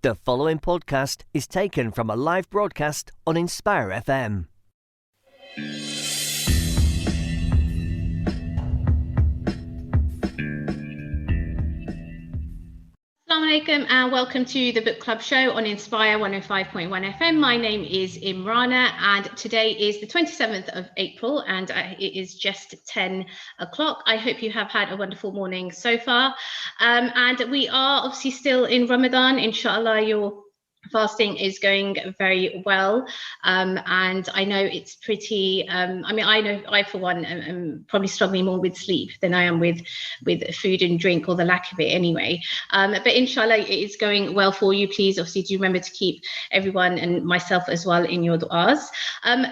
The following podcast is taken from a live broadcast on Inspire FM. Assalamu alaikum and welcome to the book club show on Inspire 105.1 FM. My name is Imrana and today is the 27th of April and it is just 10 o'clock. I hope you have had a wonderful morning so far. And we are obviously still in Ramadan. Inshallah, your fasting is going very well, and I know it's pretty. I know I, for one, am probably struggling more with sleep than I am with food and drink, or the lack of it anyway. But inshallah, it is going well for you. Please, obviously, do remember to keep everyone and myself as well in your du'as.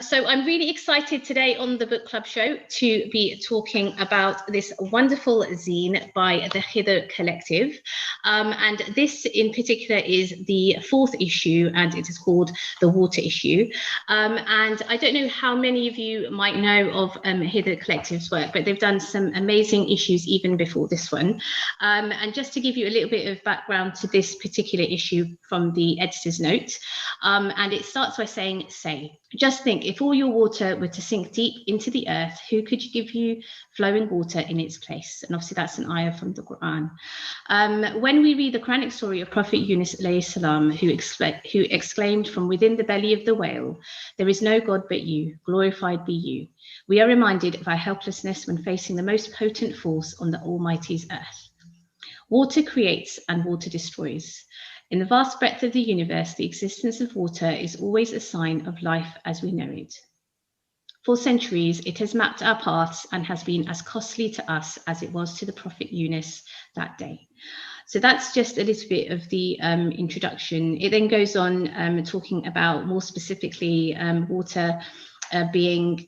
So I'm really excited today on the book club show to be talking about this wonderful zine by the Khidr Collective, and this in particular is the fourth issue, and it is called The Water Issue. And I don't know how many of you might know of Khidr Collective's work, but they've done some amazing issues even before this one. And just to give you a little bit of background to this particular issue from the editor's note, and it starts by saying, say, just think, if all your water were to sink deep into the earth, who could give you flowing water in its place? And obviously that's an ayah from the Quran. When we read the Quranic story of Prophet Yunus alayhi salam, who exclaimed from within the belly of the whale, "There is no God but you, glorified be you," we are reminded of our helplessness when facing the most potent force on the Almighty's earth. Water creates and water destroys. In the vast breadth of the universe, the existence of water is always a sign of life as we know it. For centuries, it has mapped our paths and has been as costly to us as it was to the Prophet Yunus that day. So that's just a little bit of the introduction. It then goes on talking about more specifically water being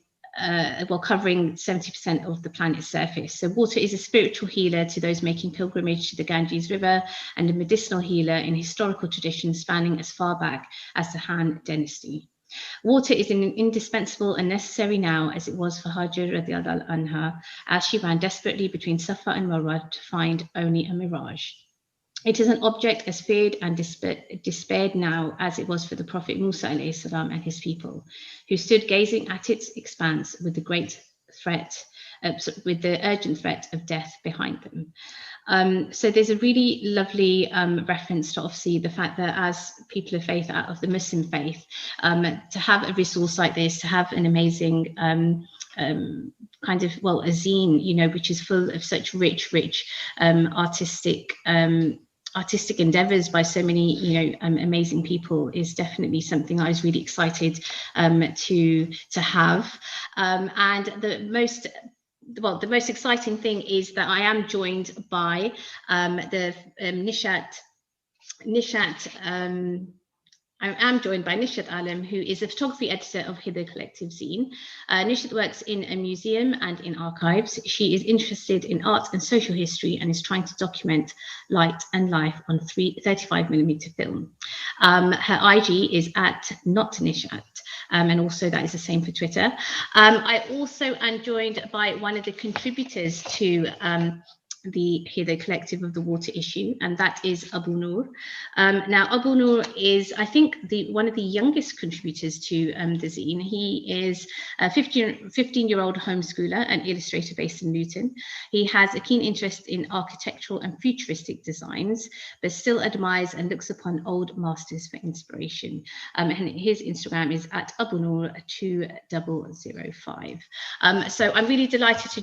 covering 70% of the planet's surface. So water is a spiritual healer to those making pilgrimage to the Ganges River, and a medicinal healer in historical traditions spanning as far back as the Han dynasty. Water is indispensable and necessary now as it was for Hajar radiallahu anha, as she ran desperately between Safa and Marwa to find only a mirage. It is an object as feared and despaired now as it was for the Prophet Musa alayhi salam and his people, who stood gazing at its expanse with the great threat, with the urgent threat of death behind them. So there's a really lovely reference to obviously the fact that as people of faith, out of the Muslim faith, to have a resource like this, to have an amazing kind of, well, a zine, you know, which is full of such rich artistic endeavors by so many, you know, amazing people, is definitely something I was really excited to have. And the most exciting thing is that I am joined by I am joined by Nishat Alam, who is a photography editor of Khidr Collective zine. Nishat works in a museum and in archives. She is interested in art and social history and is trying to document light and life on 35mm film. Her IG is at @notnishat. And also that is the same for Twitter. I also am joined by one of the contributors to the Khidr Collective of the Water Issue, and that is Abu Noor. Now, Abu Noor is, I think, one of the youngest contributors to the zine. He is a 15-year-old homeschooler and illustrator based in Luton. He has a keen interest in architectural and futuristic designs, but still admires and looks upon old masters for inspiration. And his Instagram is at AbuNoor2005. So I'm really delighted to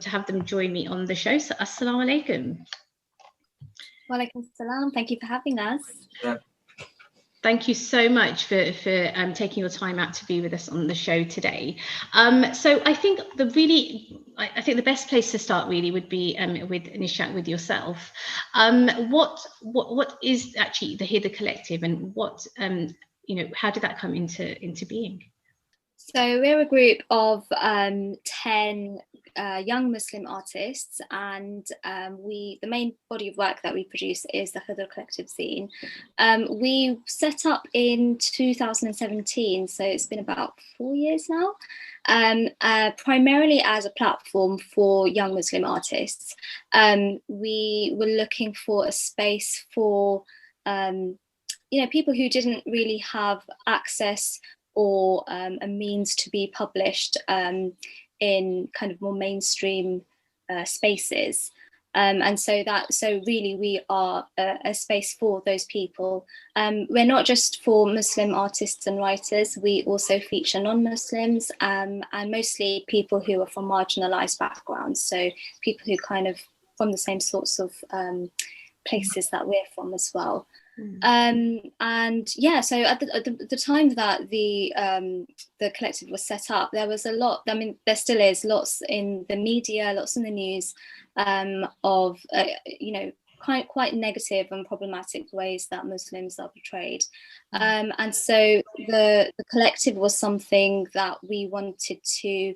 have them join me on the show. So assalamu alaikum. Wa alaikum salam. Thank you for having us. Yeah. Thank you so much for taking your time out to be with us on the show today. So I think the best place to start really would be with Nishat, with yourself. What is actually the Khidr Collective, and what how did that come into being? So we're a group of 10 young Muslim artists, and the main body of work that we produce is the Khidr Collective zine. We set up in 2017, so it's been about 4 years now, primarily as a platform for young Muslim artists. We were looking for a space for people who didn't really have access or a means to be published in kind of more mainstream spaces. And so really we are a space for those people. We're not just for Muslim artists and writers, we also feature non-Muslims and mostly people who are from marginalized backgrounds. So people who kind of from the same sorts of places that we're from as well. And yeah, so at the time that the collective was set up, there was a lot, I mean, there still is lots in the media, lots in the news of, quite negative and problematic ways that Muslims are portrayed. And so the collective was something that we wanted to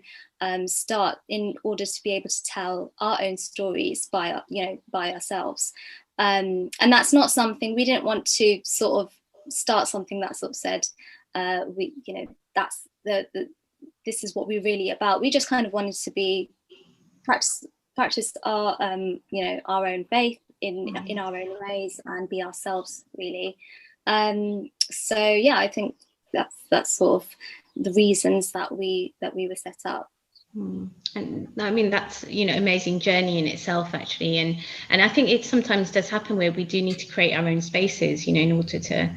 start in order to be able to tell our own stories by ourselves. And that's not something, we didn't want to sort of start something that sort of said, that's this is what we're really about. We just kind of wanted to be practice our our own faith in our own ways and be ourselves, really. So yeah, I think that's sort of the reasons that we were set up. And I mean, that's amazing journey in itself, actually, and I think it sometimes does happen where we do need to create our own spaces, in order to,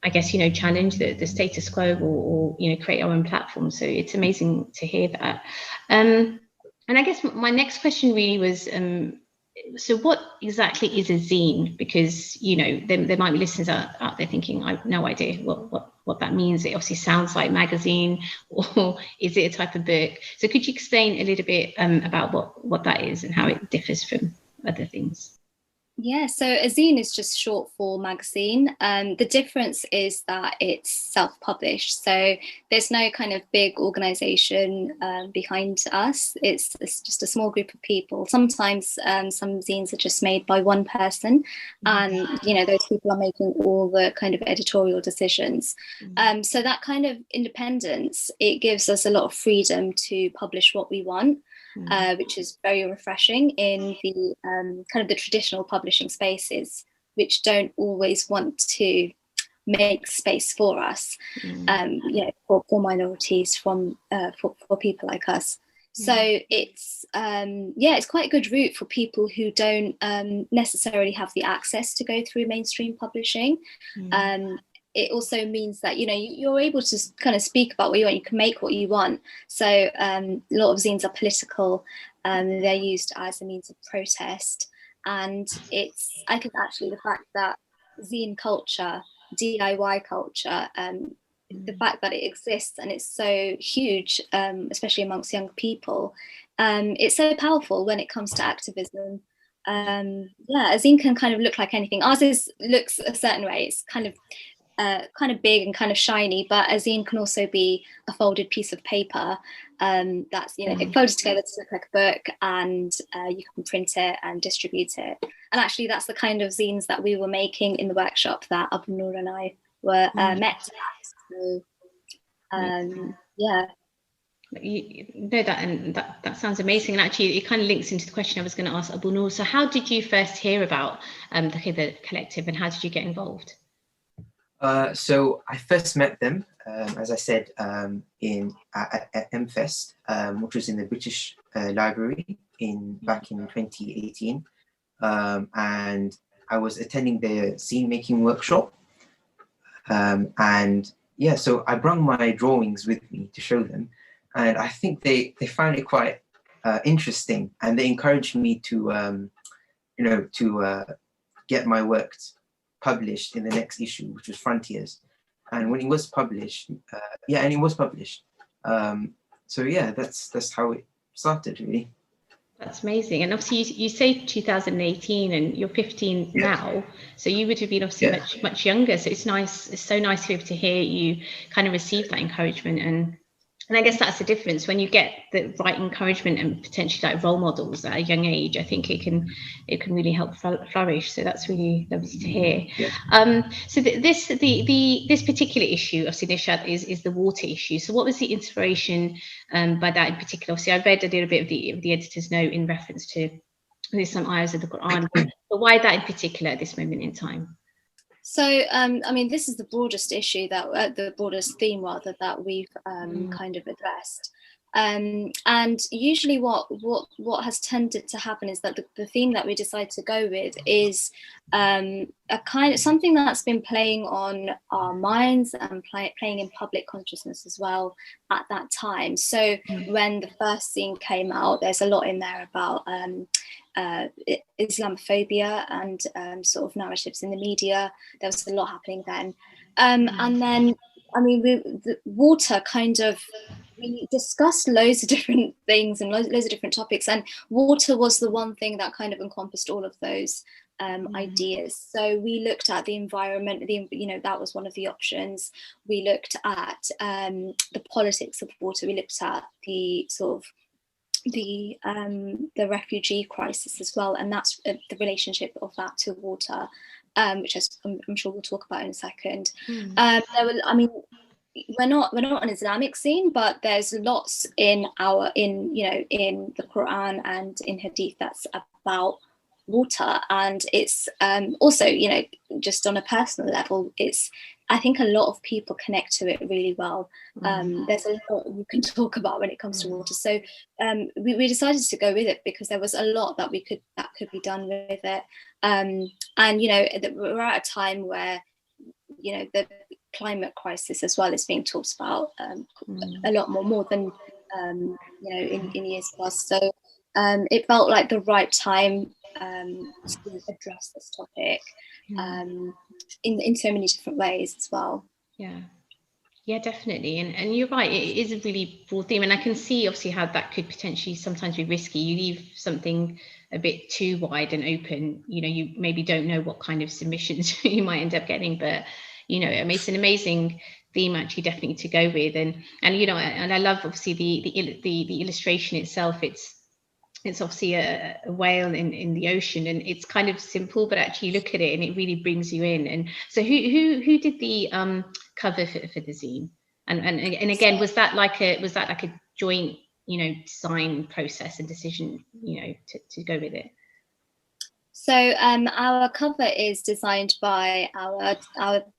I guess, challenge the status quo or create our own platform. So it's amazing to hear that. And I guess my next question really was, so what exactly is a zine? Because there might be listeners out there thinking, I have no idea what that means. It obviously sounds like magazine, or is it a type of book? So could you explain a little bit about what that is and how it differs from other things? Yeah, so a zine is just short for magazine. The difference is that it's self-published, so there's no kind of big organization behind us. It's just a small group of people. Sometimes some zines are just made by one person, and those people are making all the kind of editorial decisions. So that kind of independence, it gives us a lot of freedom to publish what we want. Which is very refreshing in the kind of the traditional publishing spaces, which don't always want to make space for us, for minorities, for people like us. So it's it's quite a good route for people who don't necessarily have the access to go through mainstream publishing. It also means that you're able to kind of speak about what you want. You can make what you want. So a lot of zines are political. They're used as a means of protest, and I think actually the fact that zine culture, DIY culture, the fact that it exists and it's so huge, especially amongst young people, it's so powerful when it comes to activism. A zine can kind of look like anything. Ours looks a certain way. It's kind of big and kind of shiny, but a zine can also be a folded piece of paper that's it folded together to look like a book, and you can print it and distribute it. And actually that's the kind of zines that we were making in the workshop that Abu Noor and I were met at. So You know that, and that sounds amazing. And actually it kind of links into the question I was going to ask Abu Noor. So how did you first hear about the Khidr Collective, and how did you get involved? So I first met them, as I said, at MFest, which was in the British Library back in 2018, and I was attending their zine making workshop, and so I brought my drawings with me to show them, and I think they found it quite interesting, and they encouraged me to get my work published in the next issue, which was Frontiers. And when it was published, that's how it started, really. That's amazing. And obviously you say 2018 and you're 15 now, so you would have been obviously much younger. So it's so nice to be able to hear you kind of receive that encouragement, and I guess that's the difference when you get the right encouragement and potentially like role models at a young age. I think it can really help flourish. So that's really lovely to hear. So this particular issue of Nishat is the water issue. So what was the inspiration by that in particular? Obviously, I read a little bit of the editor's note in reference to some ayahs of the Quran, but why that in particular at this moment in time? So, I mean, this is the broadest issue the broadest theme rather that we've kind of addressed. And usually what has tended to happen is that the theme that we decide to go with is a kind of something that's been playing on our minds and playing in public consciousness as well at that time. So when the first scene came out, there's a lot in there about Islamophobia and sort of narratives in the media. There was a lot happening then. And then, I mean, the water kind of, we discussed loads of different things and loads of different topics, and water was the one thing that kind of encompassed all of those ideas. So we looked at the environment, that was one of the options. We looked at the politics of water. We looked at the sort of the refugee crisis as well, and that's the relationship of that to water, which I'm sure we'll talk about in a second. We're not an Islamic scene, but there's lots in the Quran and in Hadith that's about water, and it's also, just on a personal level, I think a lot of people connect to it really well. There's a lot you can talk about when it comes to water. So we decided to go with it because there was a lot that could be done with it. And we're at a time where the climate crisis as well is being talked about a lot more than in years past. So it felt like the right time to address this topic in so many different ways as well. Yeah, definitely. And you're right, it is a really broad theme, and I can see obviously how that could potentially sometimes be risky. You leave something a bit too wide and open, you maybe don't know what kind of submissions you might end up getting, but it's an amazing theme actually, definitely to go with. And I love obviously the illustration itself. It's obviously a whale in the ocean, and it's kind of simple, but actually you look at it and it really brings you in. And so who did the cover for the zine? And again, was that like a joint design process and decision to go with it? So our cover is designed by our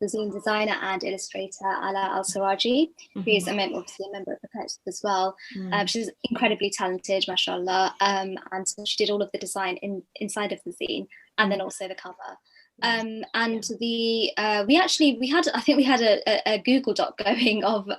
zine designer and illustrator Ala Al-Saraji, who is obviously a member of the collective as well. She's incredibly talented, mashallah, and so she did all of the design inside of the zine and then also the cover. And we had a Google Doc going of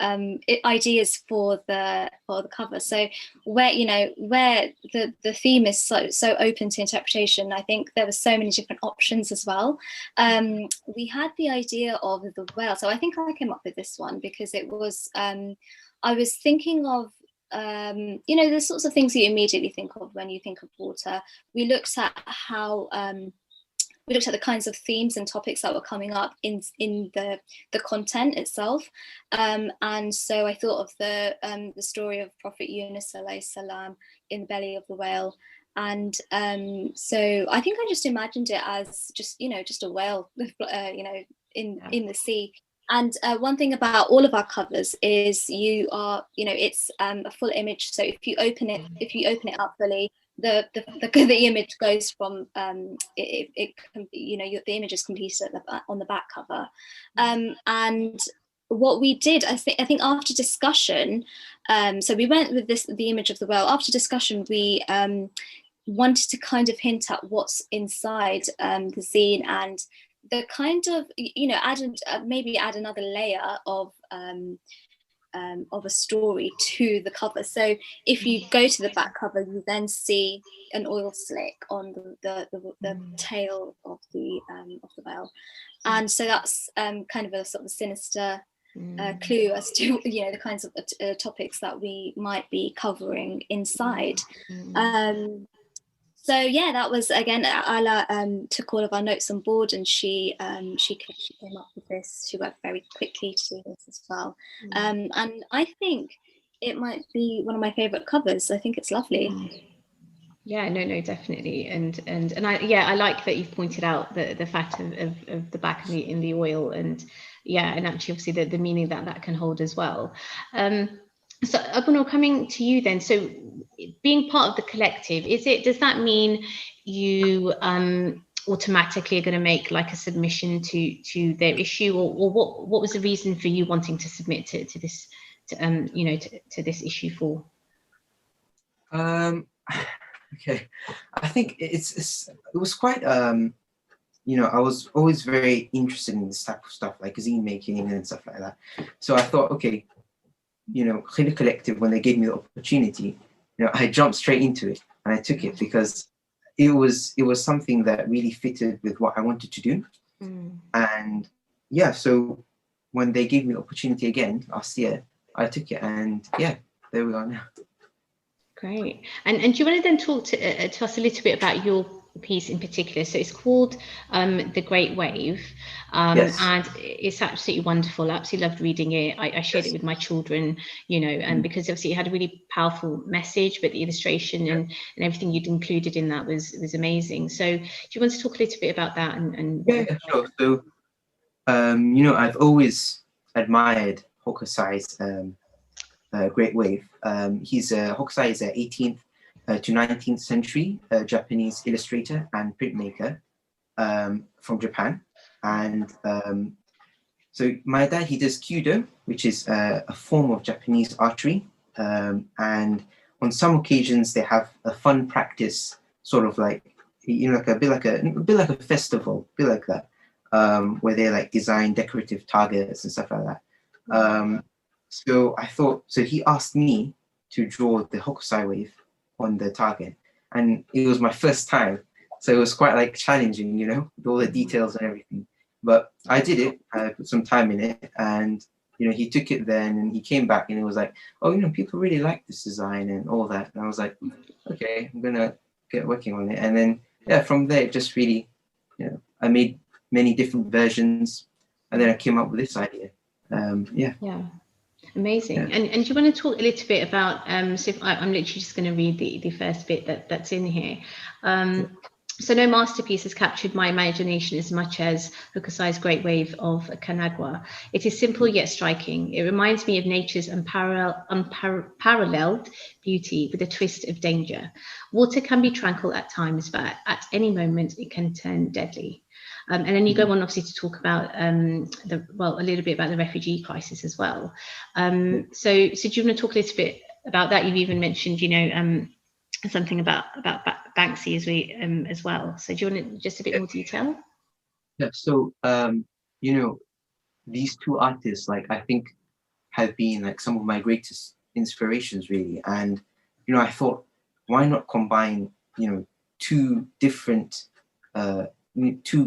ideas for the cover. So where the theme is so open to interpretation, I think there were so many different options as well. We had the idea of the whale, so I think I came up with this one because it was I was thinking of the sorts of things you immediately think of when you think of water. We looked at how we looked at the kinds of themes and topics that were coming up in the content itself, and so I thought of the story of Prophet Yunus alayhi salam in the belly of the whale, and so I think I just imagined it as just a whale, in the sea. And one thing about all of our covers is it's a full image. So if you open it up fully, the image goes from the image is completed on the back cover, and what we did, I think after discussion, so we went with the image of the whale. After discussion, we wanted to kind of hint at what's inside the zine, and the kind of add another layer of a story to the cover. So if you go to the back cover, you then see an oil slick on the tail of the whale, and so that's kind of a sort of sinister clue as to the kinds of topics that we might be covering inside. So yeah, that was again Ala took all of our notes on board, and she came up with this. She worked very quickly to do this as well, and I think it might be one of my favorite covers. I think it's lovely. Yeah, no, definitely, and I like that you've pointed out the fact of the back in the oil, and actually obviously the meaning that can hold as well. So Abunor, coming to you then, so being part of the collective, does that mean you automatically are going to make like a submission to their issue, or what was the reason for you wanting to submit to this to this issue for? Okay, I think it was quite I was always very interested in this type of stuff, like zine making and stuff like that. So I thought, okay, Khidr Collective, when they gave me the opportunity, I jumped straight into it and I took it because it was something that really fitted with what I wanted to do. And yeah, so when they gave me the opportunity again last year, I took it, and yeah, there we are now. Great. And do you want to then talk to us a little bit about your piece in particular? So it's called The Great Wave, Yes. and it's absolutely wonderful. I absolutely loved reading it. I shared it with my children, and because obviously it had a really powerful message, but the illustration and everything you'd included in that was amazing. So do you want to talk a little bit about that? Yeah, sure. So I've always admired Hokusai's Great Wave. Hokusai is an 18th to 19th century Japanese illustrator and printmaker from Japan. And so my dad, he does Kyudo, which is a form of Japanese archery. And on some occasions, they have a fun practice, sort of like, like a bit like a festival, a bit like that, where they like design decorative targets and stuff like that. So I thought, so he asked me to draw the Hokusai wave on the target, and it was my first time, so it was quite like challenging, with all the details and everything. But I did it. I put some time in it, and he took it then, and he came back, and it was like, oh, people really like this design and all that. And I was like, okay, I'm gonna get working on it. And then yeah, from there, it just really, I made many different versions, and then I came up with this idea. Yeah. Amazing. Yeah. And do you want to talk a little bit about, so if I'm literally just going to read the first bit that's in here. So no masterpiece has captured my imagination as much as Hokusai's Great Wave of Kanagawa. It is simple yet striking. It reminds me of nature's unparalleled beauty with a twist of danger. Water can be tranquil at times, but at any moment it can turn deadly. And then you go on, obviously, to talk about a little bit about the refugee crisis as well. So do you want to talk a little bit about that? You've even mentioned, something about Banksy as well. So do you want just a bit more detail? Yeah. So these two artists, like, I think, have been like some of my greatest inspirations, really. And I thought, why not combine two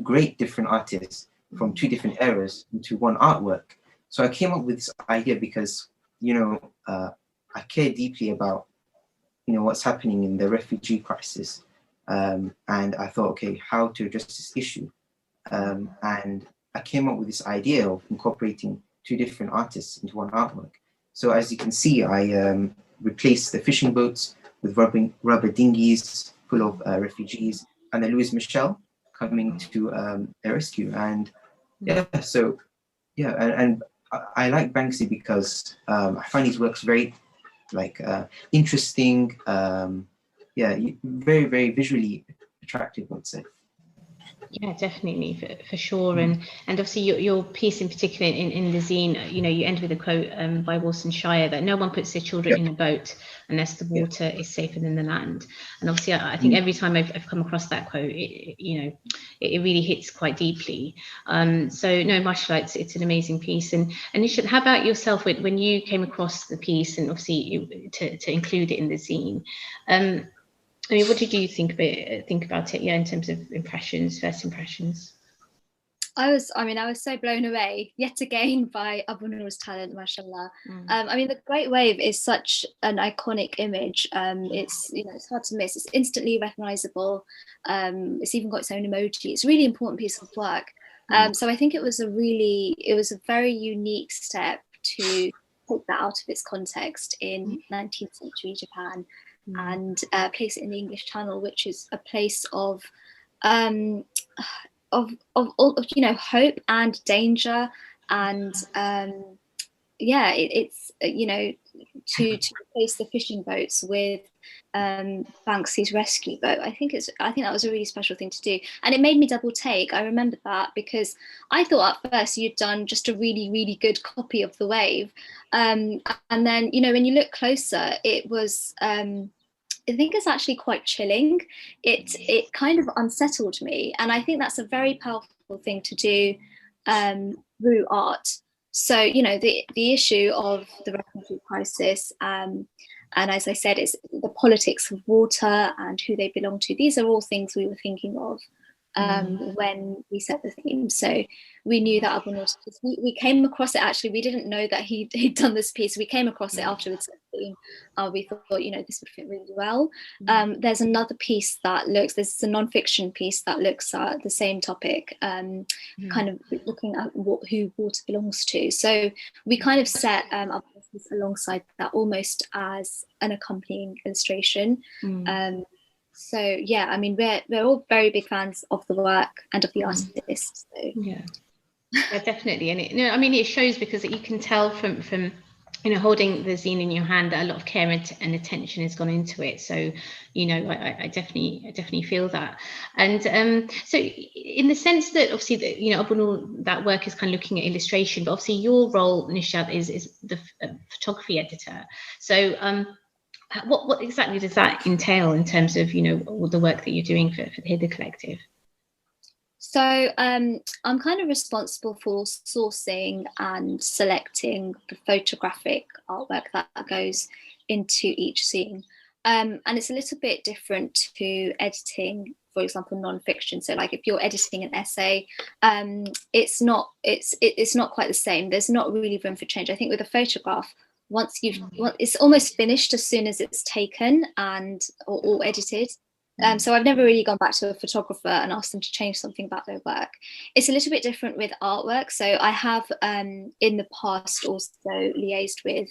great different artists from two different eras into one artwork. So I came up with this idea because I care deeply about what's happening in the refugee crisis, and I thought, okay, how to address this issue, and I came up with this idea of incorporating two different artists into one artwork. So as you can see, I replaced the fishing boats with rubber dinghies full of refugees, and then Louis Michel coming to their rescue. And and I like Banksy because I find his works very interesting, very, very visually attractive, I would say. Yeah, definitely, for sure. And obviously your piece in particular in the zine, you end with a quote by Wilson Shire that no one puts their children in a boat unless the water is safer than the land. And obviously I think every time I've come across that quote, it really hits quite deeply. So no, mashallah, it's an amazing piece. And Nishat, how about yourself when you came across the piece and obviously to include it in the zine? I mean, what did you think about it? Yeah, in terms of first impressions. I was so blown away yet again by Abu Noor's talent, mashallah. I mean, the Great Wave is such an iconic image. It's hard to miss. It's instantly recognizable. It's even got its own emoji. It's a really important piece of work. So I think it was a very unique step to take that out of its context in 19th century Japan and place it in the English Channel, which is a place of hope and danger, and it's to replace the fishing boats with Banksy's rescue boat. I think that was a really special thing to do, and it made me double take. I remembered that because I thought at first you'd done just a really, really good copy of the wave, and then when you look closer, it was. I think it's actually quite chilling. It kind of unsettled me, and I think that's a very powerful thing to do through art. So the issue of the refugee crisis, and as I said, it's the politics of water and who they belong to. These are all things we were thinking of when we set the theme. So we knew that we came across it. Actually, we didn't know that he'd done this piece. We came across it after we'd set the theme. We thought, this would fit really well. There's another piece there's a non-fiction piece that looks at the same topic, kind of looking at who water belongs to. So we kind of set up this alongside that, almost as an accompanying illustration. So yeah, I mean, we're all very big fans of the work and of the artist. So. Yeah, definitely. And it shows, because you can tell from holding the zine in your hand that a lot of care and attention has gone into it. So I definitely feel that. And so in the sense that obviously that work is kind of looking at illustration, but obviously your role, Nishat, is the photography editor. So what exactly does that entail in terms of all the work that you're doing for the Khidr Collective? So I'm kind of responsible for sourcing and selecting the photographic artwork that goes into each scene, and it's a little bit different to editing, for example, non-fiction. So like if you're editing an essay, it's not quite the same. There's not really room for change. I think with a photograph, it's almost finished as soon as it's taken or edited. So I've never really gone back to a photographer and asked them to change something about their work. It's a little bit different with artwork. So I have in the past also liaised with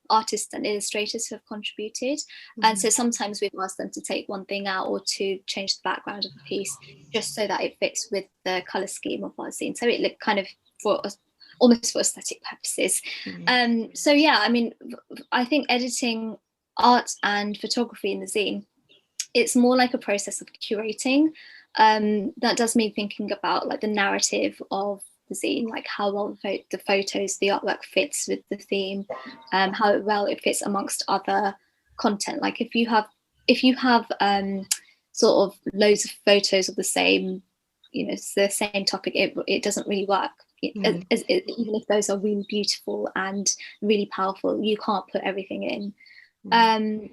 artists and illustrators who have contributed. And so sometimes we've asked them to take one thing out or to change the background of the piece, just so that it fits with the colour scheme of our scene. So it looked kind of almost for aesthetic purposes. So yeah, I mean, I think editing art and photography in the zine, it's more like a process of curating. That does mean thinking about like the narrative of the zine, like how well the photos, the artwork fits with the theme, how well it fits amongst other content. Like if you have sort of loads of photos of the same, the same topic, it doesn't really work. Even if those are really beautiful and really powerful, you can't put everything in.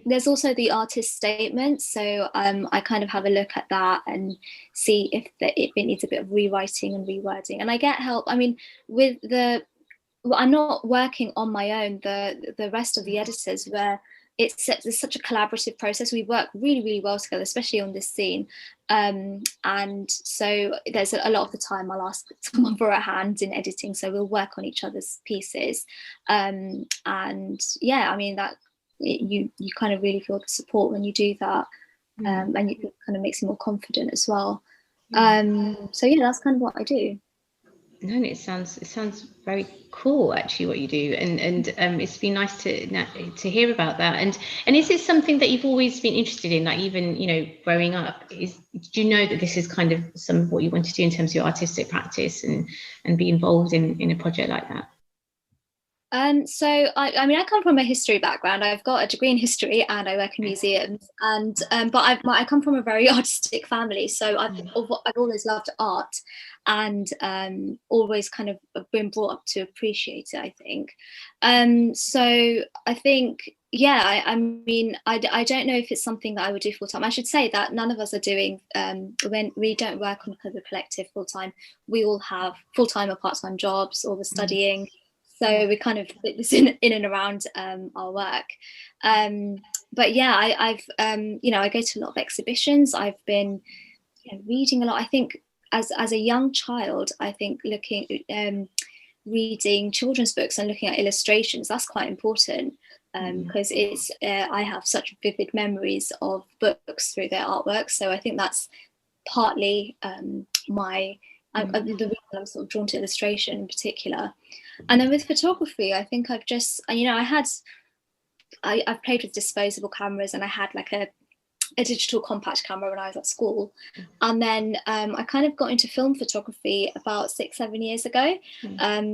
There's also the artist statement, so I kind of have a look at that and see if it needs a bit of rewriting and rewording, and I get help. I mean, I'm not working on my own. The rest of the editors, where it's such a collaborative process. We work really, really well together, especially on this scene. And so there's a lot of the time I'll ask someone for a hand in editing, so we'll work on each other's pieces. And yeah, I mean, that you kind of really feel the support when you do that, and it kind of makes you more confident as well. So yeah, that's kind of what I do. No, it sounds very cool, actually, what you do, and it's been nice to hear about that. And is it something that you've always been interested in, like even growing up? Do you know that this is kind of some of what you want to do in terms of your artistic practice and be involved in a project like that? So I mean, I come from a history background. I've got a degree in history and I work in museums, and but I come from a very artistic family, so I've always loved art, and always kind of been brought up to appreciate it, I think. So I think, yeah, I mean, I don't know if it's something that I would do full time. I should say that none of us are doing, when we don't work on Khidr Collective full time, we all have full time or part time jobs, or we're studying. So we kind of fit this in and around our work. But yeah, I've I go to a lot of exhibitions. I've been reading a lot. I think as a young child, I think reading children's books and looking at illustrations, that's quite important, because I have such vivid memories of books through their artwork. So I think that's partly my The reason I'm sort of drawn to illustration in particular. And then with photography, I think I've just, I've played with disposable cameras, and I had like a digital compact camera when I was at school. And then I kind of got into film photography about 6-7 years ago.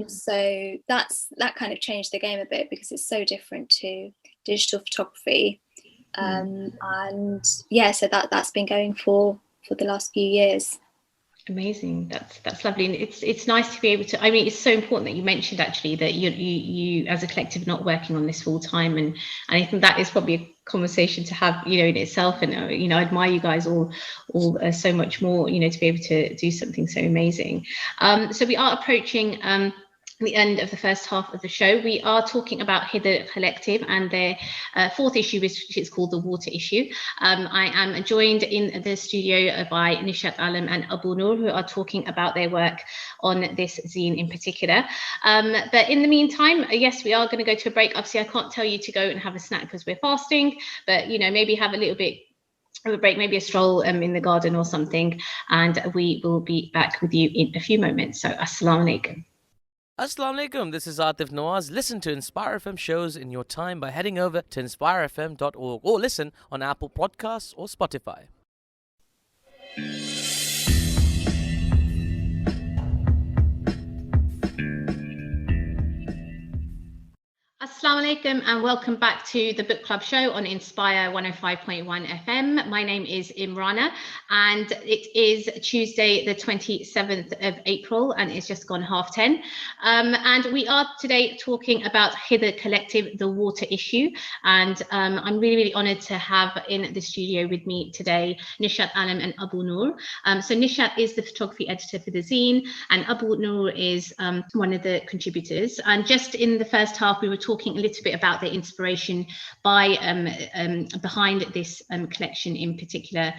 So that kind of changed the game a bit, because it's so different to digital photography. And yeah, so that's been going for the last few years. Amazing. That's lovely, and it's nice to be able to. I mean, it's so important that you mentioned actually that you as a collective are not working on this full time, and I think that is probably a conversation to have, in itself. And I admire you guys all so much more, to be able to do something so amazing. So we are approaching the end of the first half of the show. We are talking about Khidr Collective and their fourth issue, which is called The Water Issue. I am joined in the studio by Nishat Alam and Abu Noor, who are talking about their work on this zine in particular. But in the meantime, yes, we are going to go to a break. Obviously, I can't tell you to go and have a snack because we're fasting, but maybe have a little bit of a break, maybe a stroll in the garden or something, and we will be back with you in a few moments. So, Assalamu alaikum. Assalamu alaikum, this is Atif Nawaz. Listen to Inspire FM shows in your time by heading over to inspirefm.org or listen on Apple Podcasts or Spotify. Assalamu alaikum and welcome back to the Book Club show on Inspire 105.1 FM. My name is Imrana and it is Tuesday the 27th of April and it's just gone 10:30. And we are today talking about Khidr Collective, The Water Issue. And I'm really honoured to have in the studio with me today Nishat Alam and Abu Noor. So Nishat is the photography editor for the zine and Abu Noor is one of the contributors. And just in the first half we were talking a little bit about the inspiration behind this collection in particular,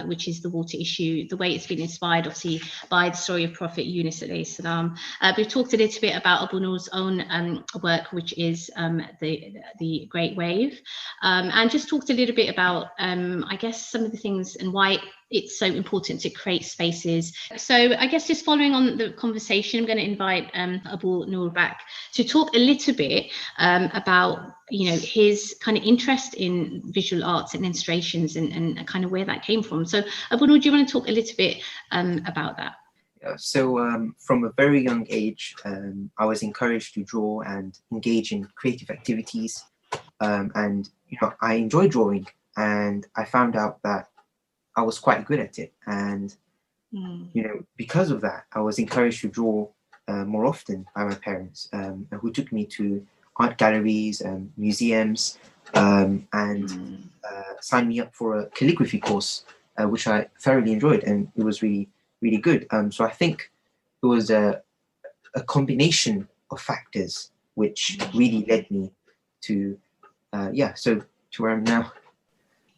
which is The Water Issue, the way it's been inspired obviously by the story of Prophet Yunus alayhi salam. We've talked a little bit about Abu Noor's own work, which is the Great Wave, and just talked a little bit about I guess some of the things and why it's so important to create spaces. So I guess just following on the conversation, I'm going to invite Abu Noor back to talk a little bit about his kind of interest in visual arts and illustrations and kind of where that came from. So Abu Noor, do you want to talk a little bit about that? Yeah, so from a very young age, I was encouraged to draw and engage in creative activities, and I enjoy drawing, and I found out that I was quite good at it, and because of that, I was encouraged to draw more often by my parents, who took me to art galleries and museums, and signed me up for a calligraphy course, which I thoroughly enjoyed, and it was really good. So I think it was a combination of factors which really led me to to where I'm now.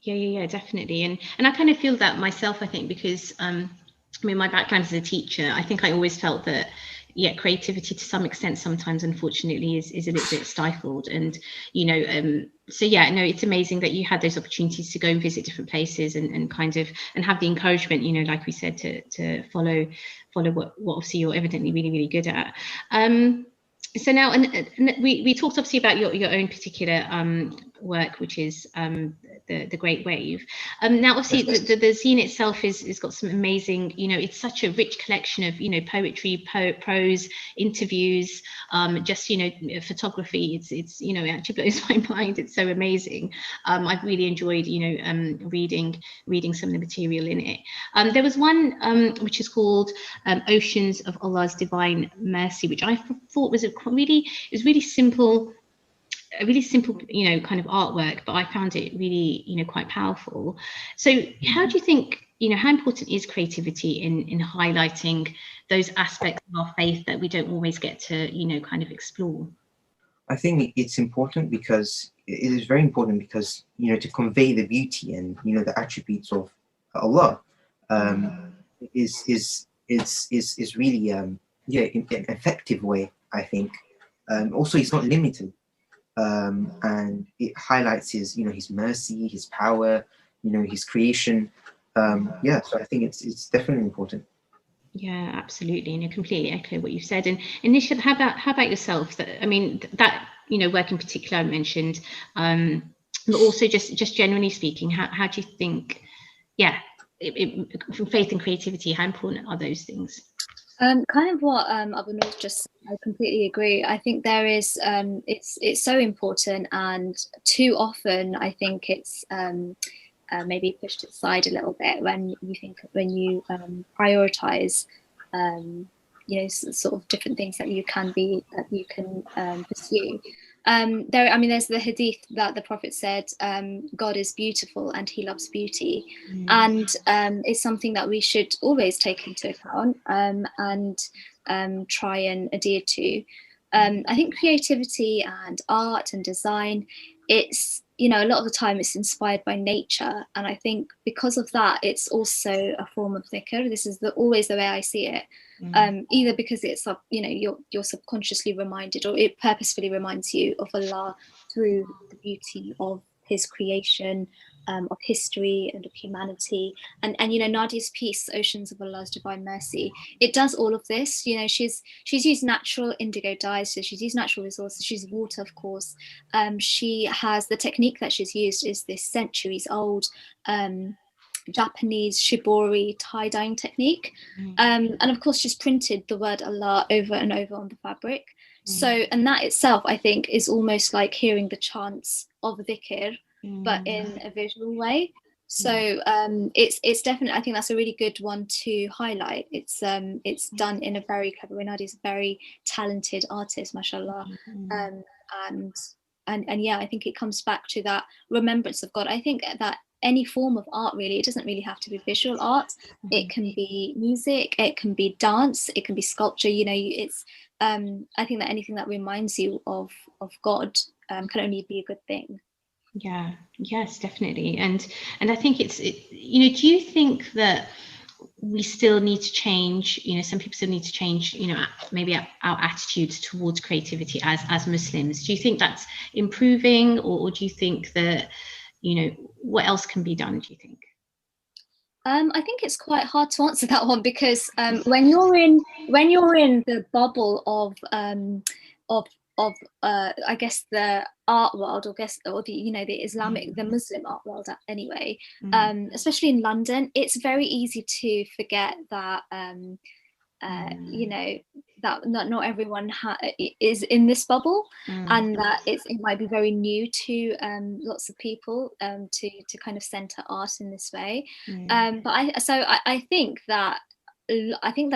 Yeah, definitely. And I kind of feel that myself, I think, because I mean, my background as a teacher, I think I always felt that, creativity to some extent sometimes, unfortunately, is a little bit stifled. And, so yeah, no, it's amazing that you had those opportunities to go and visit different places and kind of, and have the encouragement, like we said, to follow what obviously you're evidently really good at. So now, and we talked obviously about your own particular work, which is the Great Wave. Now, obviously, the zine itself is got some amazing, it's such a rich collection of, poetry, prose, interviews, just, photography. It's it actually blows my mind. It's so amazing. I've really enjoyed, reading some of the material in it. There was one which is called Oceans of Allah's Divine Mercy, which I thought was it was really simple, a really simple, kind of artwork, but I found it really, quite powerful. So how do you think, how important is creativity in highlighting those aspects of our faith that we don't always get to, kind of explore? I think it's important because it is very important because, to convey the beauty and, the attributes of Allah is really, an effective way, I think. Also, it's not limited. And it highlights his mercy, his power, his creation. So I think it's definitely important. Yeah, absolutely, and I completely echo what you've said. And Nishat, how about yourself? That, I mean, that, you know, work in particular I mentioned, but also just generally speaking, how do you think? Yeah, from faith and creativity, how important are those things? Kind of what Abu Noor just said, I completely agree. I think there is it's so important, and too often I think it's maybe pushed aside a little bit when you prioritize sort of different things that you can pursue. There's the hadith that the Prophet said, God is beautiful and he loves beauty. And it's something that we should always take into account and try and adhere to. I think creativity and art and design, it's, you know, a lot of the time it's inspired by nature, and I think because of that it's also a form of dhikr. This is always the way I see it. Either because it's, you know, you're subconsciously reminded, or it purposefully reminds you of Allah through the beauty of his creation, of history and of humanity. And you know, Nadia's piece, Oceans of Allah's Divine Mercy, it does all of this. You know, she's used natural indigo dyes, so she's used natural resources, she's water, of course. She has, the technique that she's used is this centuries old Japanese shibori tie-dyeing technique. And of course she's printed the word Allah over and over on the fabric. So, and that itself I think is almost like hearing the chants of dhikr, but in a visual way. So it's definitely, I think that's a really good one to highlight. It's done in a very clever way. Nadia's a very talented artist, mashallah. And yeah, I think it comes back to that remembrance of God. I think that any form of art, really, it doesn't really have to be visual art. It can be music, it can be dance, it can be sculpture. You know, it's I think that anything that reminds you of God can only be a good thing. Yeah, yes, definitely. And I think you know, do you think that we still need to change, you know, some people still need to change, you know, maybe our attitudes towards creativity as Muslims? Do you think that's improving, or do you think that, you know, what else can be done, do you think? I think it's quite hard to answer that one, because when you're in the bubble of I guess the art world, or the, you know, the Islamic, the Muslim art world anyway, especially in London, it's very easy to forget that you know, that not everyone is in this bubble, and that it might be very new to lots of people to kind of center art in this way. But I think that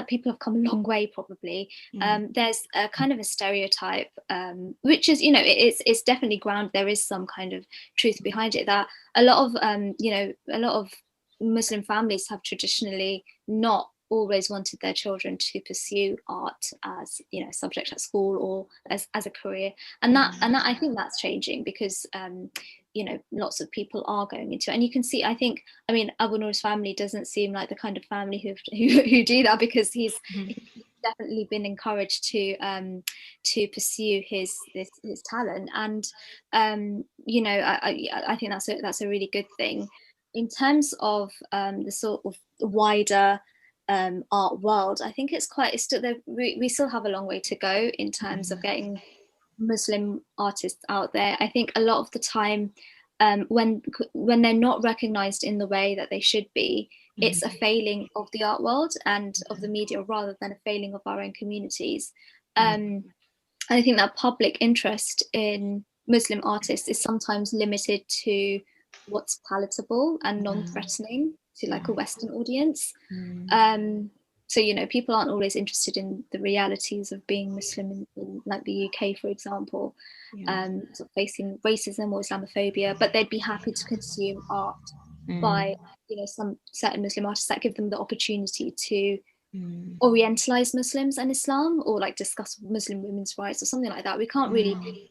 people have come a long way, probably. There's a kind of a stereotype, which is, you know, it's definitely ground. There is some kind of truth behind it, that a lot of Muslim families have traditionally not always wanted their children to pursue art as, you know, subject at school or as a career, and that I think that's changing, because you know, lots of people are going into it. And you can see, I mean, Abu Noor's family doesn't seem like the kind of family who do that, because he's definitely been encouraged to pursue his talent. And you know, I think that's a really good thing. In terms of the sort of wider art world, I think it's still there. We still have a long way to go in terms of getting Muslim artists out there. I think a lot of the time, when they're not recognized in the way that they should be, it's a failing of the art world and of the media, rather than a failing of our own communities. I think that public interest in Muslim artists is sometimes limited to what's palatable and non-threatening to like a Western audience. So, you know, people aren't always interested in the realities of being Muslim in like the UK, for example, sort of facing racism or Islamophobia, but they'd be happy to consume art by, you know, some certain Muslim artists that give them the opportunity to orientalize Muslims and Islam, or like discuss Muslim women's rights or something like that. We can't really,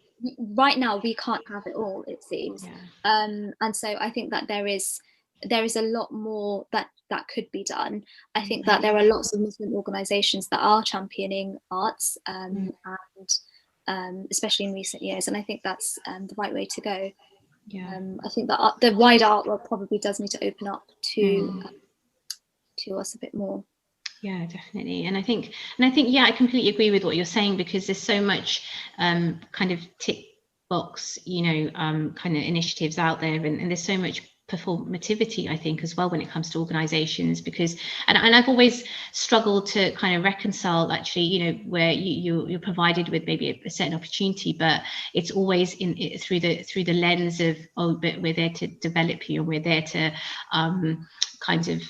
right now, we can't have it all, it seems. And so I think that there is a lot more that could be done. I think that there are lots of Muslim organizations that are championing arts, and especially in recent years, and I think that's the right way to go. I think that the wider art world probably does need to open up to us a bit more. Yeah, definitely. And I think, yeah, I completely agree with what you're saying, because there's so much kind of tick box, kind of initiatives out there, and there's so much performativity, I think, as well, when it comes to organizations, because and I've always struggled to kind of reconcile, actually, where you're provided with maybe a certain opportunity, but it's always through the lens of, oh, but we're there to develop you, and we're there to kind of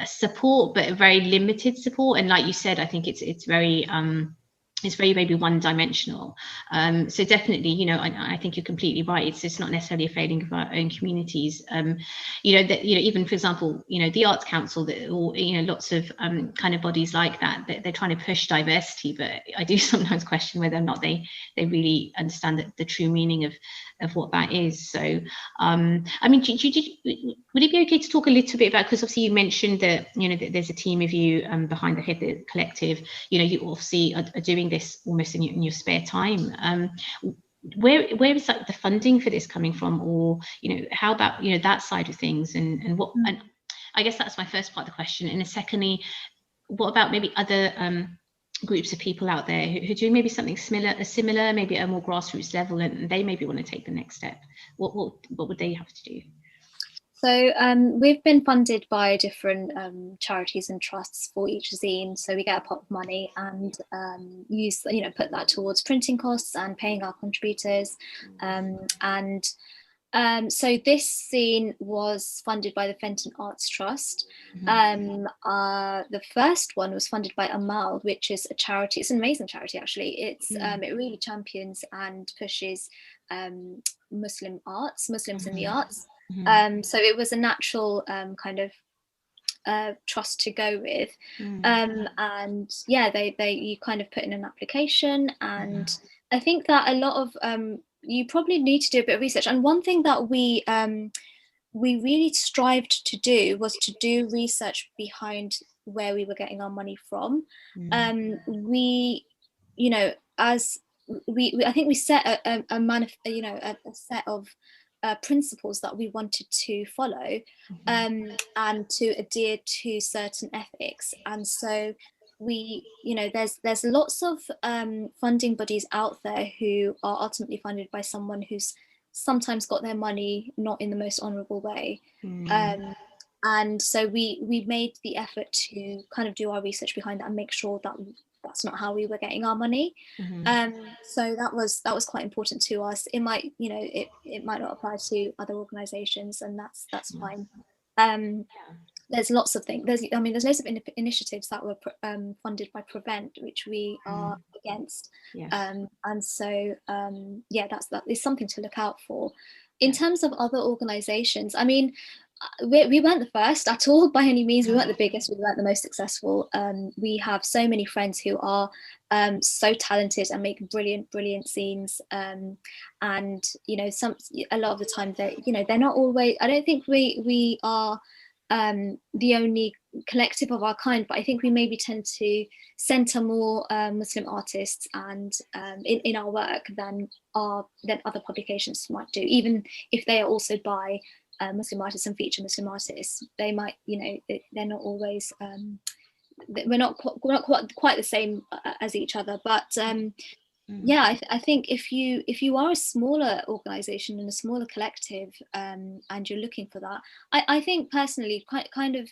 support, but a very limited support. And like you said, I think it's very maybe one-dimensional. So definitely, I think you're completely right. It's not necessarily a failing of our own communities. Even for example, the Arts Council, or lots of kind of bodies like that, they're trying to push diversity, but I do sometimes question whether or not they really understand the true meaning of what that is. So, I mean, would it be okay to talk a little bit about, because obviously you mentioned that that there's a team of you behind the Khidr Collective. You obviously are doing this almost in your spare time. Where is like the funding for this coming from, or how about that side of things, and what? And I guess that's my first part of the question. And then secondly, what about maybe other groups of people out there who do maybe something similar, maybe at a more grassroots level, and they maybe want to take the next step? What would they have to do? So we've been funded by different charities and trusts for each zine. So we get a pot of money and put that towards printing costs and paying our contributors. So this zine was funded by the Fenton Arts Trust. The first one was funded by Amal, which is a charity. It's an amazing charity, actually. It really champions and pushes Muslims in the arts. So it was a natural kind of trust to go with. And yeah, you kind of put in an application, and I think that a lot of you probably need to do a bit of research. And one thing that we really strived to do was to do research behind where we were getting our money from. I think we set a set of principles that we wanted to follow, and to adhere to certain ethics. And so there's lots of funding bodies out there who are ultimately funded by someone who's sometimes got their money not in the most honourable way. And so we made the effort to kind of do our research behind that and make sure that that's not how we were getting our money. So that was quite important to us. It might it might not apply to other organizations, and that's fine. There's lots of things. There's loads of initiatives that were funded by Prevent, which we are against. And so that is something to look out for. In terms of other organizations, I mean, we weren't the first at all by any means. We weren't the biggest, we weren't the most successful. We have so many friends who are so talented and make brilliant zines, and a lot of the time they're not always, I don't think we are the only collective of our kind, but I think we maybe tend to center more Muslim artists and in our work than other publications might do, even if they are also by Muslim artists and feature Muslim artists. They might, they're not always, we're not quite the same as each other. But yeah, I think if you are a smaller organization and a smaller collective, and you're looking for that, I think personally kind of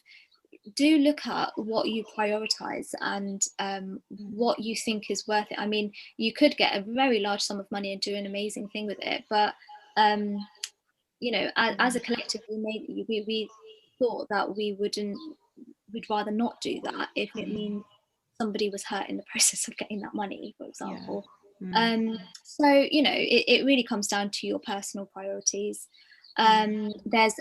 do look at what you prioritize and what you think is worth it. I mean, you could get a very large sum of money and do an amazing thing with it, but as a collective, we thought that we'd rather not do that if it means somebody was hurt in the process of getting that money, for example. So it really comes down to your personal priorities. There's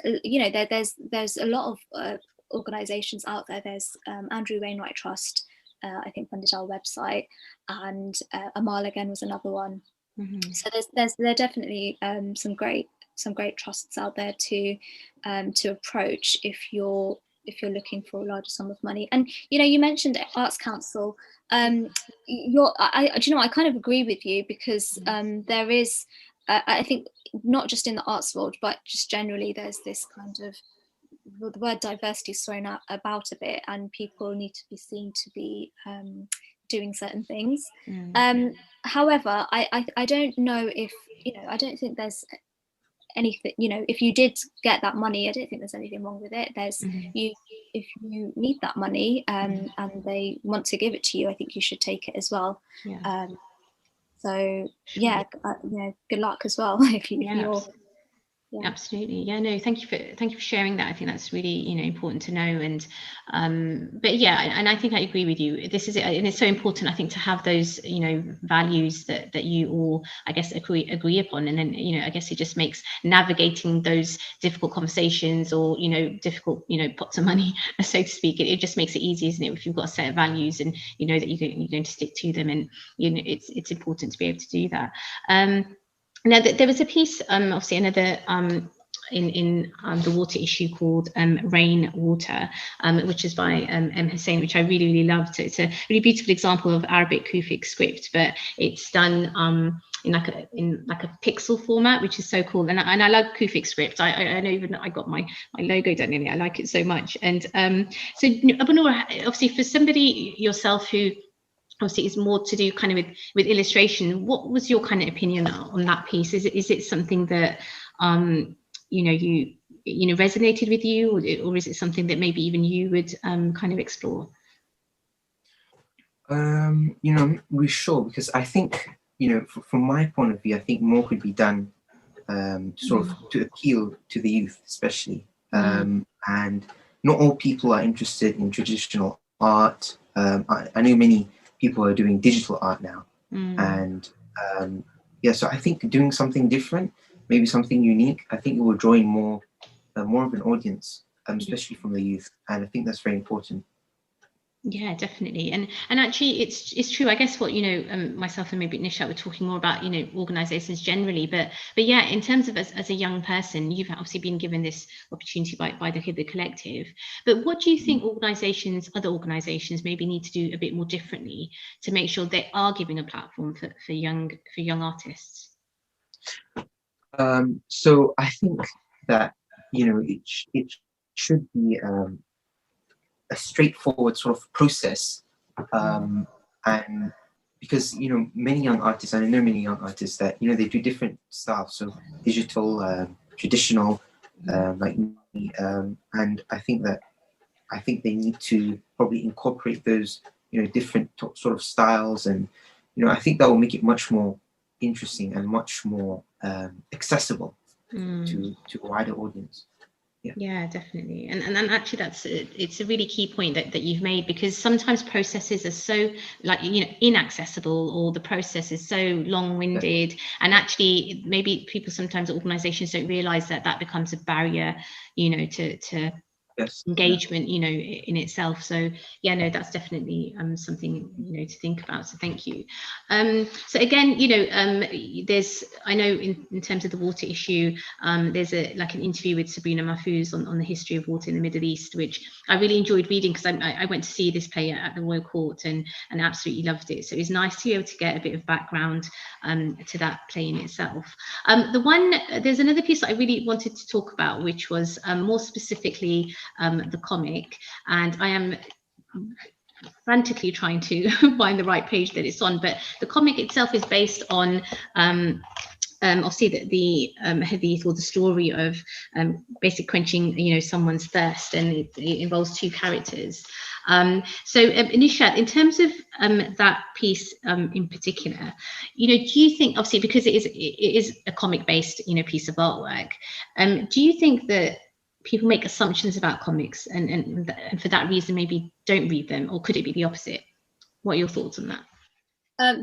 a lot of organizations out there. There's Andrew Wainwright Trust, I think funded our website, and Amal again was another one. So there are definitely some great trusts out there to approach if you're looking for a larger sum of money. And you mentioned Arts Council. I kind of agree with you, because there is I think not just in the arts world, but just generally there's this kind of the word diversity is thrown out about a bit, and people need to be seen to be doing certain things. However, I don't know if, I don't think there's anything, if you did get that money, I don't think there's anything wrong with it. There's if you need that money and they want to give it to you, I think you should take it as well. So yeah, good luck as well if you're. Yeah. Absolutely. Yeah, no, thank you for sharing that. I think that's really, important to know. And but yeah, and I think I agree with you. This is it, and it's so important, I think, to have those, values that you all, I guess, agree upon. And then, I guess it just makes navigating those difficult conversations or, difficult, pots of money, so to speak. It just makes it easy, isn't it? If you've got a set of values and you know that you're going to stick to them, and it's important to be able to do that. Now, there was a piece, obviously another in the water issue called Rain Water, which is by M. Hussein, which I really, really loved. It's a really beautiful example of Arabic Kufic script, but it's done in like a pixel format, which is so cool. And I love Kufic script. I know even I got my logo done in it. I like it so much. And so, Abu Noor, obviously for somebody yourself who obviously it's more to do kind of with illustration, what was your kind of opinion on that piece? Is it something that you resonated with you, or is it something that maybe even you would kind of explore? I'm not really sure, because I think, from my point of view, I think more could be done sort of to appeal to the youth, especially. And not all people are interested in traditional art. I know many people are doing digital art now, and so I think doing something different, maybe something unique, I think it will draw in more of an audience, especially from the youth, and I think that's very important. Yeah, definitely. And actually it's true. I guess what, myself and maybe Nishat were talking more about, organizations generally, but yeah, in terms of as a young person, you've obviously been given this opportunity by the Khidr Collective. But what do you think other organizations maybe need to do a bit more differently to make sure they are giving a platform for young artists? So I think that, it should be a straightforward sort of process, and because many young artists, and I know many young artists that they do different styles, so digital, traditional, like me, and I think they need to probably incorporate those different sort of styles, and I think that will make it much more interesting and much more accessible to a wider audience. Yeah, definitely. And actually it's a really key point that you've made, because sometimes processes are so inaccessible, or the process is so long-winded, and actually maybe people sometimes, organizations, don't realize that becomes a barrier to engagement in itself. So yeah, no, that's definitely something to think about, so thank you. So again, there's, I know in terms of the water issue, there's an interview with Sabrina Mahfouz on the history of water in the Middle East, which I really enjoyed reading, because I went to see this play at the Royal Court and absolutely loved it. So it was nice to be able to get a bit of background to that play in itself. There's another piece that I really wanted to talk about, which was more specifically the comic, and I am frantically trying to find the right page that it's on, but the comic itself is based on obviously the hadith, or the story of basically quenching someone's thirst, and it involves two characters. So Nishat, in terms of that piece in particular, do you think, obviously because it is a comic based piece of artwork, do you think that people make assumptions about comics and for that reason maybe don't read them, or could it be the opposite? What are your thoughts on that?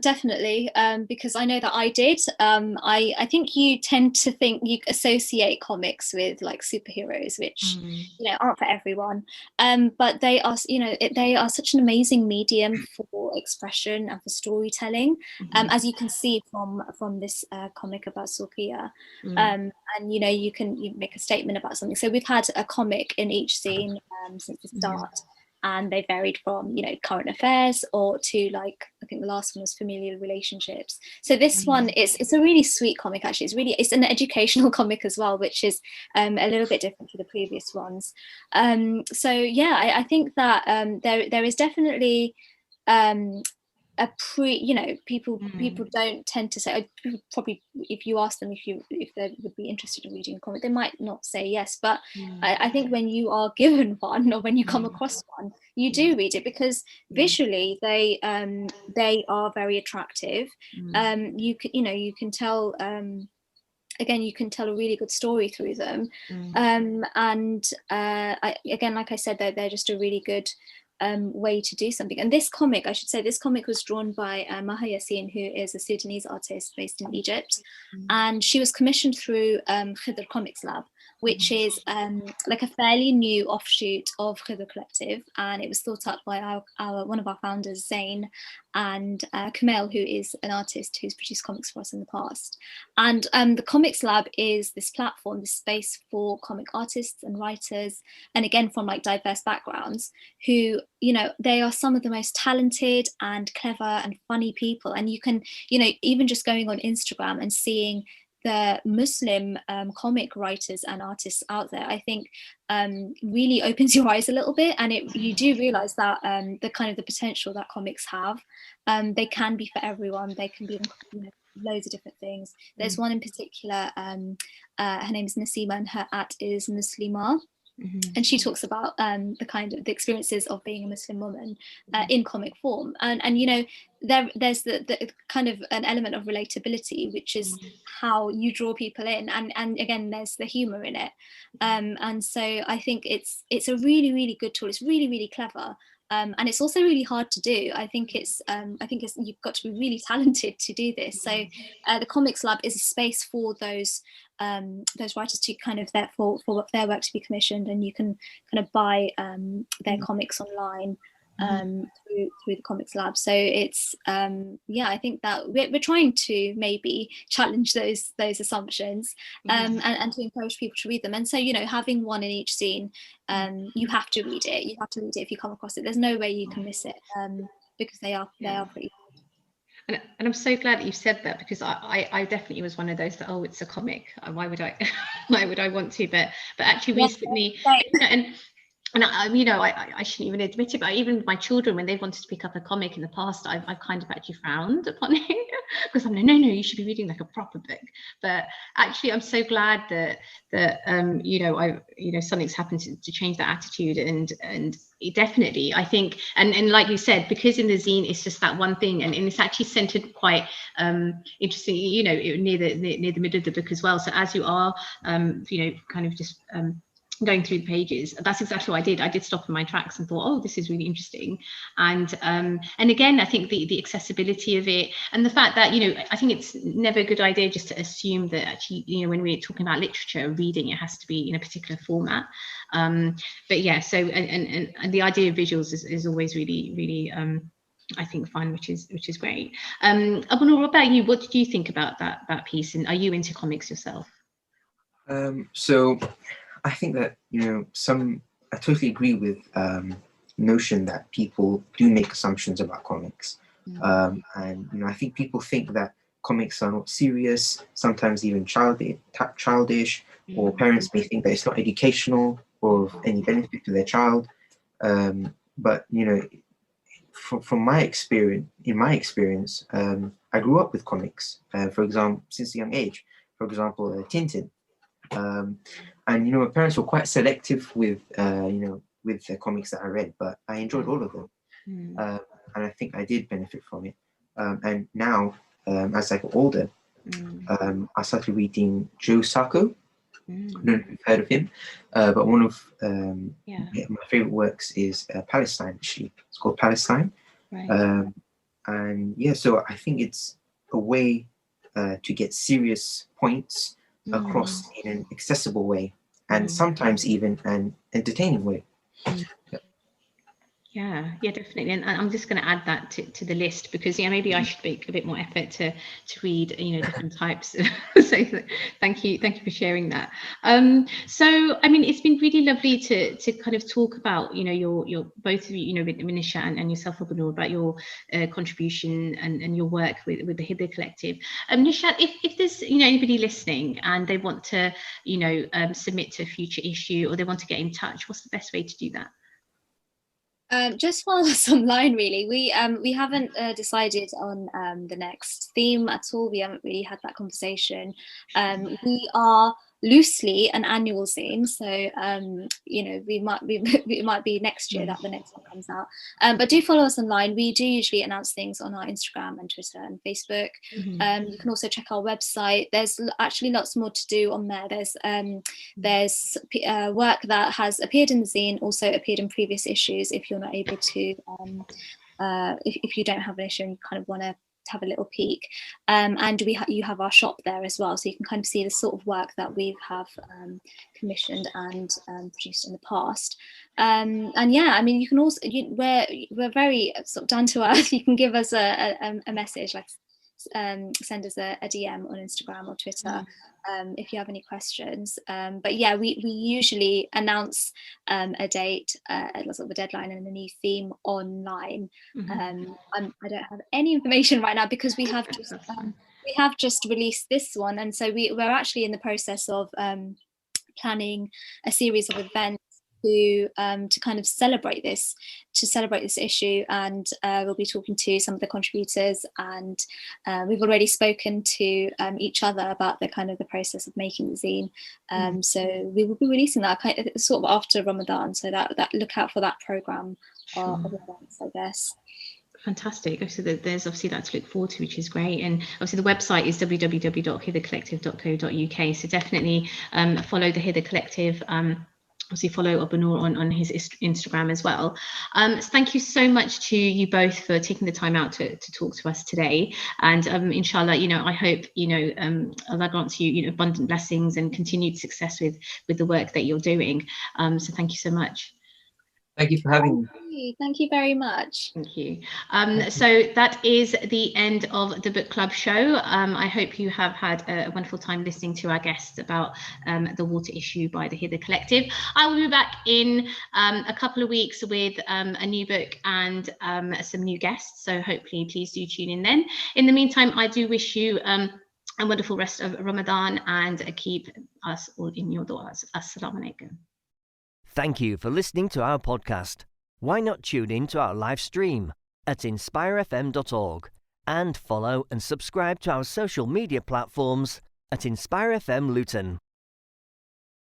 Definitely, because I know that I did. I think you tend to think you associate comics with like superheroes, which aren't for everyone. But they are, they are such an amazing medium for expression and for storytelling, as you can see from this comic about Suqiya. And you make a statement about something. So we've had a comic in each scene since the start. and they varied from, you know, current affairs or to, like, I think the last one was familial relationships. So this one it's a really sweet comic. Actually, it's an educational comic as well, which is a little bit different to the previous ones. So yeah, I think that there is definitely you know, people don't tend to say, people probably, if you ask them if they would be interested in reading a comic, they might not say yes, but I think when you are given one, or when you come across one, you do read it, because visually they are very attractive. You can tell, again, you can tell a really good story through them. Again, like I said, they're just a really good way to do something. And this comic, I should say, this comic was drawn by Maha Yassin, who is a Sudanese artist based in Egypt, and she was commissioned through Khidr Comics Lab, which is like a fairly new offshoot of Khidr Collective, and it was thought up by one of our founders, Zain, and Kamel, who is an artist who's produced comics for us in the past. And the Comics Lab is this platform, this space for comic artists and writers, and again from like diverse backgrounds, who, you know, they are some of the most talented and clever and funny people. And you can, you know, even just going on Instagram and seeing the Muslim comic writers and artists out there, I think really opens your eyes a little bit, and you do realize that the kind of the potential that comics have, they can be for everyone. They can be, you know, loads of different things. There's one in particular, her name is Nasima, and her @ is Muslima. And she talks about the experiences of being a Muslim woman in comic form, and you know, there's the kind of an element of relatability, which is how you draw people in, and again, there's the humor in it, and so I think it's a really, really good tool. It's really, really clever. And it's also really hard to do. I think it's you've got to be really talented to do this. So the Comics Lab is a space for those writers to kind of for their work to be commissioned, and you can kind of buy their comics online through the Comics Lab. So it's I think that we're trying to maybe challenge those assumptions, and to encourage people to read them. And so, you know, having one in each scene, you have to read it. You have to read it if you come across it. There's no way you can miss it, because they are pretty. And I'm so glad that you said that, because I definitely was one of those that, oh, it's a comic, why would I want to, but actually recently, and I shouldn't even admit it, but even my children, when they wanted to pick up a comic in the past, I've kind of actually frowned upon it, because I'm like, no, you should be reading like a proper book. But actually, I'm so glad that something's happened to change that attitude, and definitely, I think, and like you said, because in the zine it's just that one thing, and it's actually centered quite interesting, you know, near the middle of the book as well. So as you are, kind of just going through the pages, that's exactly what I did. I did stop in my tracks and thought, oh, this is really interesting. And again, I think the accessibility of it, and the fact that, you know, I think it's never a good idea just to assume that actually, you know, when we're talking about literature, reading, it has to be in a particular format. But yeah, so and the idea of visuals is always really, really I think fun, which is great. Abunur, what about you? What did you think about that piece? And are you into comics yourself? So I think that, you know, I totally agree with notion that people do make assumptions about comics. And, you know, I think people think that comics are not serious, sometimes even childish, or parents may think that it's not educational or of any benefit to their child. But, you know, from my experience, I grew up with comics, for example, since a young age. For example, Tintin. And, you know, my parents were quite selective with the comics that I read, but I enjoyed all of them. And I think I did benefit from it. And now, as I got older, I started reading Joe Sacco. I don't know if you've heard of him, but one of my favorite works is Palestine, actually. It's called Palestine. Right. And yeah, so I think it's a way to get serious points across in an accessible way, and sometimes even an entertaining way. Yeah, definitely. And I'm just going to add that to the list, because maybe I should make a bit more effort to read different types. So thank you for sharing that. So I mean, it's been really lovely to kind of talk about your both of you, with Nishat and yourself, Abunur, about your contribution and your work with the Khidr Collective. Nishat, if there's anybody listening and they want to submit to a future issue, or they want to get in touch, what's the best way to do that? Just follow us online, really. We haven't decided on the next theme at all. We haven't really had that conversation. We are loosely an annual zine, so it might be next year that the next one comes out. But do follow us online. We do usually announce things on our Instagram and Twitter and Facebook. You can also check our website. There's actually lots more to do on there. There's work that has appeared in the zine, also appeared in previous issues. If you're not able to, if you don't have an issue and you kind of want to have a little peek, and you have our shop there as well, so you can kind of see the sort of work that we have commissioned and produced in the past. And yeah, I mean, you can also we're very sort of down to earth. You can give us a message, like send us a DM on Instagram or Twitter if you have any questions. But yeah, we usually announce a date, sort of a deadline and a new theme online. I don't have any information right now because we have just released this one, and so we're actually in the process of planning a series of events to kind of celebrate this issue, and we'll be talking to some of the contributors, and we've already spoken to each other about the kind of the process of making the zine. So we will be releasing that sort of after Ramadan, so that look out for that program of events, I guess. Fantastic. So there's obviously that to look forward to, which is great. And obviously the website is www.khidrcollective.co.uk. So definitely follow the Khidr Collective. Obviously follow Abunur on his Instagram as well. So thank you so much to you both for taking the time out to talk to us today. And inshallah, I hope Allah grants you abundant blessings and continued success with the work that you're doing. So thank you so much. Thank you for having me. Thank you very much. Thank you. So that is the end of the book club show. I hope you have had a wonderful time listening to our guests about the water issue by the Khidr Collective. I will be back in a couple of weeks with a new book and some new guests. So hopefully please do tune in then. In the meantime, I do wish you a wonderful rest of Ramadan, and keep us all in your du'as. Assalamu alaikum. Thank you for listening to our podcast. Why not tune in to our live stream at inspirefm.org and follow and subscribe to our social media platforms at InspireFM Luton.